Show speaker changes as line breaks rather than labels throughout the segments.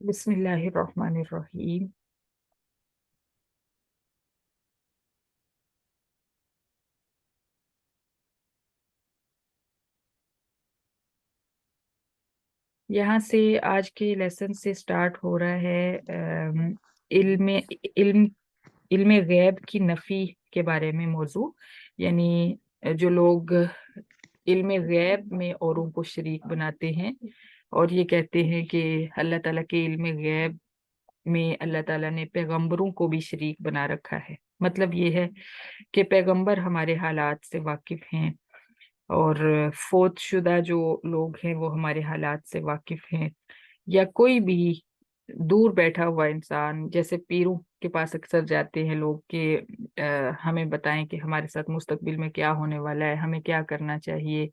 बिस्मिल्लाहिर्रहमानिर्रहीम। यहाँ से आज के लेसन से स्टार्ट हो रहा है इल्म इल्म इल्म गैब की नफी के बारे में मौजू। यानी जो लोग इल्म गैब में औरों को शरीक बनाते हैं और ये कहते हैं कि अल्लाह ताला के इल्म गैब में अल्लाह ताला ने पैगंबरों को भी शरीक बना रखा है। मतलब ये है कि पैगंबर हमारे हालात से वाकिफ हैं और फोत शुदा जो लोग हैं वो हमारे हालात से वाकिफ हैं, या कोई भी दूर बैठा हुआ इंसान, जैसे पीरों के पास अक्सर जाते हैं लोग कि हमें बताएं कि हमारे साथ मुस्तकबिल में क्या होने वाला है, हमें क्या करना चाहिए।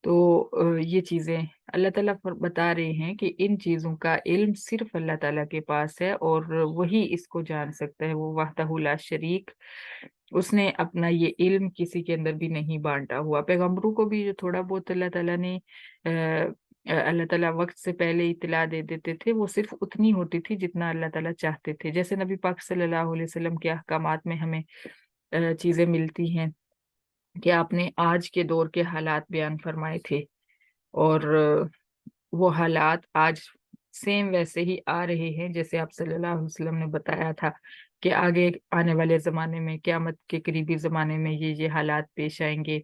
तो ये चीजें अल्लाह ताला बता रहे हैं कि इन चीजों का इल्म सिर्फ अल्लाह ताला के पास है और वही इसको जान सकता है, वो वहदहू ला शरीक। उसने अपना ये इल्म किसी के अंदर भी नहीं बांटा हुआ। पैगंबरों को भी जो थोड़ा बहुत अल्लाह ताला ने अल्लाह ताला वक्त से पहले इतला दे देते थे, वो सिर्फ उतनी होती थी जितना अल्लाह ताला चाहते थे। जैसे नबी पाक सल्लल्लाहु अलैहि वसल्लम के अहकामात में हमें चीजें मिलती हैं कि आपने आज के दौर के हालात बयान फरमाए थे और वो हालात आज सेम वैसे ही आ रहे हैं जैसे आप सल्लल्लाहु अलैहि वसल्लम ने बताया था कि आगे आने वाले जमाने में, क़यामत के करीबी जमाने में ये हालात पेश आएंगे,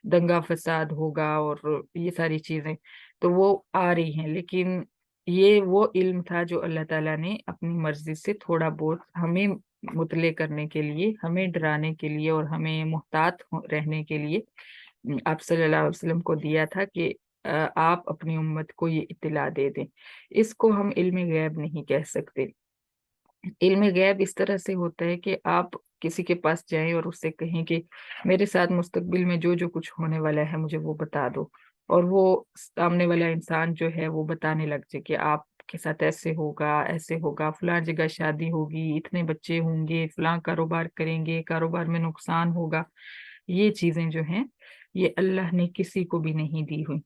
दंगा फसाद होगा और ये सारी चीजें तो वो आ रही हैं। लेकिन ये वो इल्म था जो अल्लाह ताला ने अपनी मर्जी से थोड़ा बहुत हमें मुतले करने के लिए, हमें डराने के लिए और हमें मुहतात रहने के लिए आप सल्लल्लाहु अलैहि वसल्लम को दिया था कि आप अपनी उम्मत को ये इत्तला दे दें। इसको हम इल्म गैब नहीं कह सकते। इल्म गैब इस तरह से होता है कि आप किसी के पास जाएं और उससे कहें कि मेरे साथ मुस्तकबिल में जो जो कुछ होने वाला है मुझे वो बता दो, और वो सामने वाला इंसान जो है वो बताने लग जाए कि आपके साथ ऐसे होगा, फलां जगह शादी होगी, इतने बच्चे होंगे, फलां कारोबार करेंगे, कारोबार में नुकसान होगा। ये चीजें जो हैं ये अल्लाह ने किसी को भी नहीं दी हुई।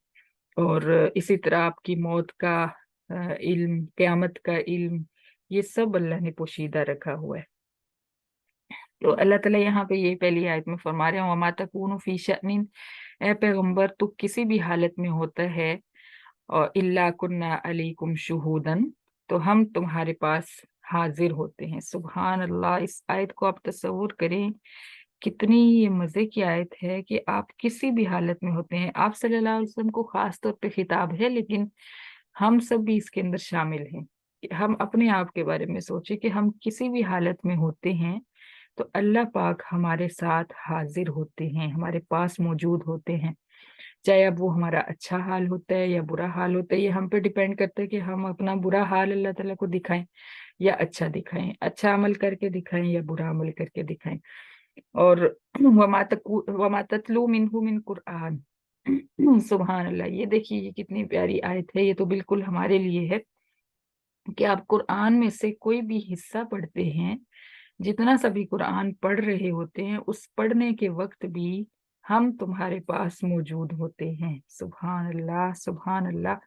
और इसी तरह आपकी मौत का इल्म, क़यामत का इल्म, ये सब अल्लाह ने पोशीदा रखा हुआ है। तो अल्लाह ताला यहाँ पे ये पहली आयत में फरमा रहे हैं, वमा तकूनु फी शअनिन, ए पैगंबर तो किसी भी हालत में होता है, और इल्ला कुन्ना अलैकुम शुहूदन, तो हम तुम्हारे पास हाजिर होते हैं। सुभान अल्लाह। इस आयत को आप तसव्वुर करें, कितनी ये मजे की आयत है कि आप किसी भी हालत में होते हैं। आप सल्लल्लाहु अलैहि वसल्लम को खास तौर पे खिताब है, लेकिन हम सब भी इसके अंदर शामिल हैं। कि हम अपने आप के बारे में सोचें कि हम किसी भी हालत में होते हैं तो अल्लाह पाक हमारे साथ हाजिर होते हैं, हमारे पास मौजूद होते हैं। चाहे अब वो हमारा अच्छा हाल होता है या बुरा हाल होता है, ये हम पे डिपेंड करता है कि हम अपना बुरा हाल अल्लाह ताला को दिखाएं या अच्छा दिखाएं, अच्छा अमल करके दिखाएं या बुरा अमल करके दिखाएं। और वमा ततलू मिन्हु मिन कुरआन। सुभान अल्लाह। ये देखिए ये कितनी प्यारी आयत है। ये तो बिल्कुल हमारे लिए है कि आप कुरान में से कोई भी हिस्सा पढ़ते हैं, जितना सभी कुरान पढ़ रहे होते हैं उस पढ़ने के वक्त भी हम तुम्हारे पास मौजूद होते हैं। सुभान अल्लाह, सुभान अल्लाह।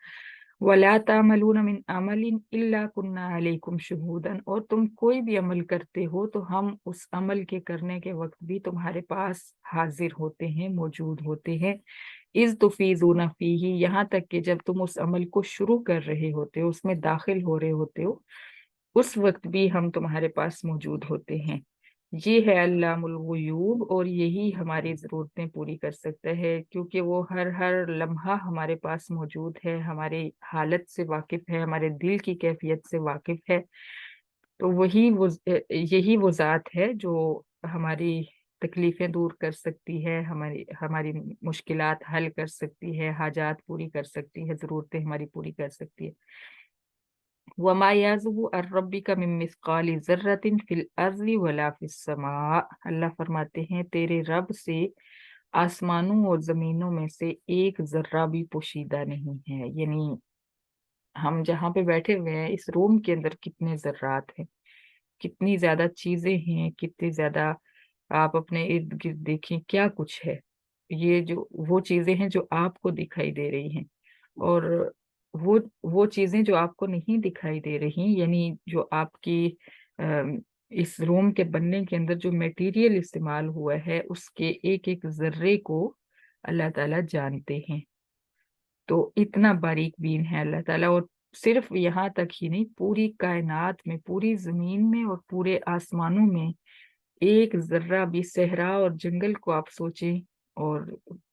वला तामलून मिन अमलिन इल्ला कुन्ना अलैकुम शुहूदन, और तुम कोई भी अमल करते हो तो हम उस अमल के करने के वक्त भी तुम्हारे पास हाजिर होते हैं, मौजूद होते हैं। इज तुफीजूना फीही, यहाँ तक कि जब तुम उस अमल को शुरू कर रहे होते हो, उसमें दाखिल हो रहे होते हो, उस वक्त भी हम तुम्हारे पास मौजूद होते हैं। ये है अल्लामुल गुयूब, और यही हमारी जरूरतें पूरी कर सकता है, क्योंकि वो हर हर लम्हा हमारे पास मौजूद है, हमारी हालत से वाकिफ है, हमारे दिल की कैफियत से वाकिफ है। तो वही वो यही वो जात है जो हमारी तकलीफें दूर कर सकती है, हमारी हमारी मुश्किलात हल कर सकती है, हाजात पूरी कर सकती है, जरूरतें हमारी पूरी कर सकती है। वमा याज़ुबु अन रब्बिका मिन मिस्काली ज़र्रतिन फिल अर्ज़ि वला फिस समा। अल्लाह फरमाते हैं तेरे रब से आसमानों और जमीनों में से एक जर्रा भी पोशीदा नहीं है। यानी हम जहाँ पे बैठे हुए हैं इस रूम के अंदर कितने जर्रात हैं, कितनी ज्यादा चीजें हैं, कितनी ज्यादा आप अपने इर्द गिर्द देखें क्या कुछ है। ये जो वो चीजें हैं जो आपको दिखाई दे रही हैं। और وہ چیزیں جو آپ کو نہیں دکھائی دے رہی، یعنی جو آپ کی اس روم کے بننے کے اندر جو میٹیریل استعمال ہوا ہے، اس کے ایک ایک ذرے کو اللہ تعالیٰ جانتے ہیں۔ تو اتنا باریک بین ہے اللہ تعالیٰ، اور صرف یہاں تک ہی نہیں، پوری کائنات میں، پوری زمین میں اور پورے آسمانوں میں ایک ذرہ بھی صحرا اور جنگل کو آپ سوچیں، اور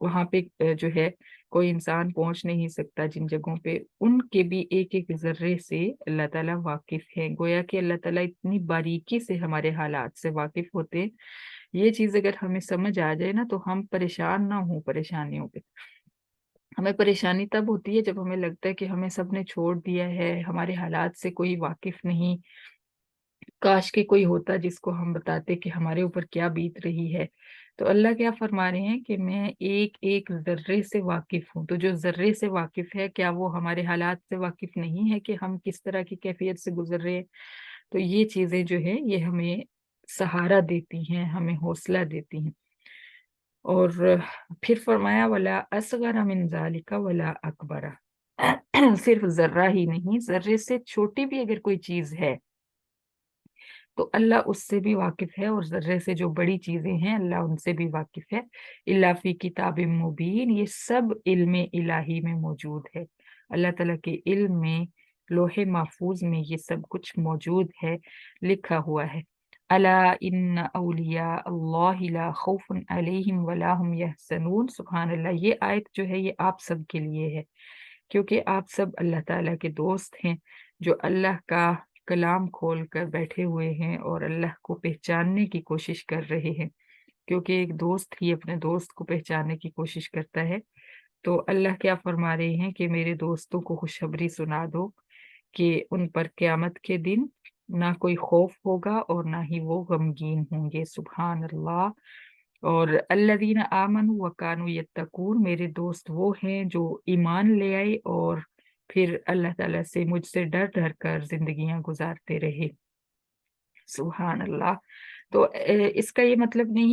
وہاں پہ جو ہے کوئی انسان پہنچ نہیں سکتا جن جگہوں پہ، ان کے بھی ایک ایک ذرے سے اللہ تعالیٰ واقف ہے۔ گویا کہ اللہ تعالیٰ اتنی باریکی سے ہمارے حالات سے واقف ہوتے ہیں۔ یہ چیز اگر ہمیں سمجھ آ جائے نا تو ہم پریشان نہ ہوں پریشانیوں پہ۔ ہمیں پریشانی تب ہوتی ہے جب ہمیں لگتا ہے کہ ہمیں سب نے چھوڑ دیا ہے، ہمارے حالات سے کوئی واقف نہیں، کاش کہ کوئی ہوتا جس کو ہم بتاتے کہ ہمارے اوپر کیا بیت رہی ہے۔ تو اللہ کیا فرما رہے ہیں کہ میں ایک ایک ذرے سے واقف ہوں۔ تو جو ذرے سے واقف ہے، کیا وہ ہمارے حالات سے واقف نہیں ہے کہ ہم کس طرح کی کیفیت سے گزر رہے ہیں؟ تو یہ چیزیں جو ہے یہ ہمیں سہارا دیتی ہیں، ہمیں حوصلہ دیتی ہیں۔ اور پھر فرمایا ولا اصغر من ذالک ولا اکبر، صرف ذرہ ہی نہیں، ذرے سے چھوٹی بھی اگر کوئی چیز ہے تو اللہ اس سے بھی واقف ہے، اور ذرے سے جو بڑی چیزیں ہیں اللہ ان سے بھی واقف ہے۔ الا فی کتاب مبین، یہ سب علم الہی میں موجود ہے، اللہ تعالیٰ کے علم میں، لوح محفوظ میں یہ سب کچھ موجود ہے، لکھا ہوا ہے۔ الا ان اولیاء اللہ لا خوف علیہم ولا هم یحزنون، سبحان اللہ، یہ آیت جو ہے یہ آپ سب کے لیے ہے، کیونکہ آپ سب اللہ تعالیٰ کے دوست ہیں، جو اللہ کا کلام کھول کر بیٹھے ہوئے ہیں اور اللہ کو پہچاننے کی کوشش کر رہے ہیں، کیونکہ ایک دوست ہی اپنے دوست کو پہچاننے کی کوشش کرتا ہے۔ تو اللہ کیا فرما رہے ہیں کہ میرے دوستوں کو خوشخبری سنا دو کہ ان پر قیامت کے دن نہ کوئی خوف ہوگا اور نہ ہی وہ غمگین ہوں گے، سبحان اللہ۔ اور الذین آمنوا وکانوا یتقون، میرے دوست وہ ہیں جو ایمان لے آئے اور پھر اللہ تعالیٰ سے، مجھ سے ڈر ڈر کر زندگیاں گزارتے رہے، سبحان اللہ۔ تو اس کا یہ مطلب نہیں